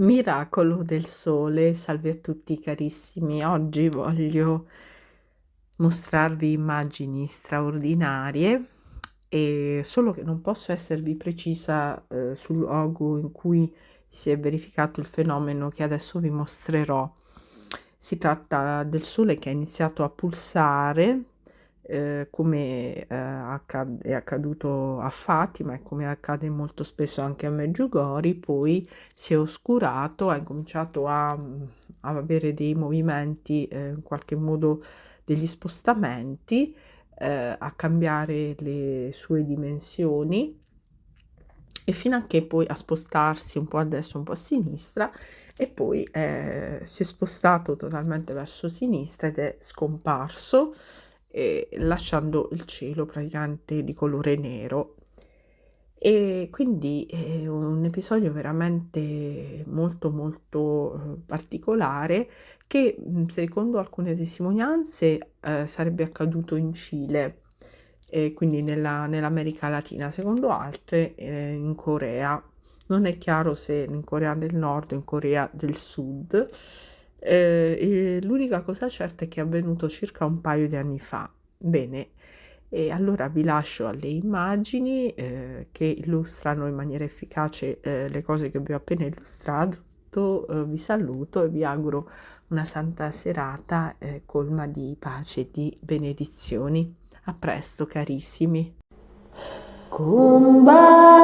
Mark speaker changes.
Speaker 1: Miracolo del sole, salve a tutti carissimi. Oggi voglio mostrarvi immagini straordinarie e solo che non posso esservi precisa sul luogo in cui si è verificato il fenomeno che adesso vi mostrerò. Si tratta del sole che ha iniziato a pulsare come è accaduto a Fatima e come accade molto spesso anche a Medjugorje. Poi si è oscurato, ha incominciato a avere dei movimenti, in qualche modo degli spostamenti, a cambiare le sue dimensioni e fino a che poi a spostarsi un po' a destra, un po' a sinistra, e poi si è spostato totalmente verso sinistra ed è scomparso, lasciando il cielo praticamente di colore nero. E quindi è un episodio veramente molto molto particolare che secondo alcune testimonianze sarebbe accaduto in Cile, quindi nell'America Latina, secondo altre in Corea. Non è chiaro se in Corea del Nord o in Corea del Sud. E l'unica cosa certa è che è avvenuto circa un paio di anni fa. Bene, e allora vi lascio alle immagini che illustrano in maniera efficace le cose che vi ho appena illustrato. Vi saluto e vi auguro una santa serata colma di pace e di benedizioni. A presto, carissimi. Kumbaya.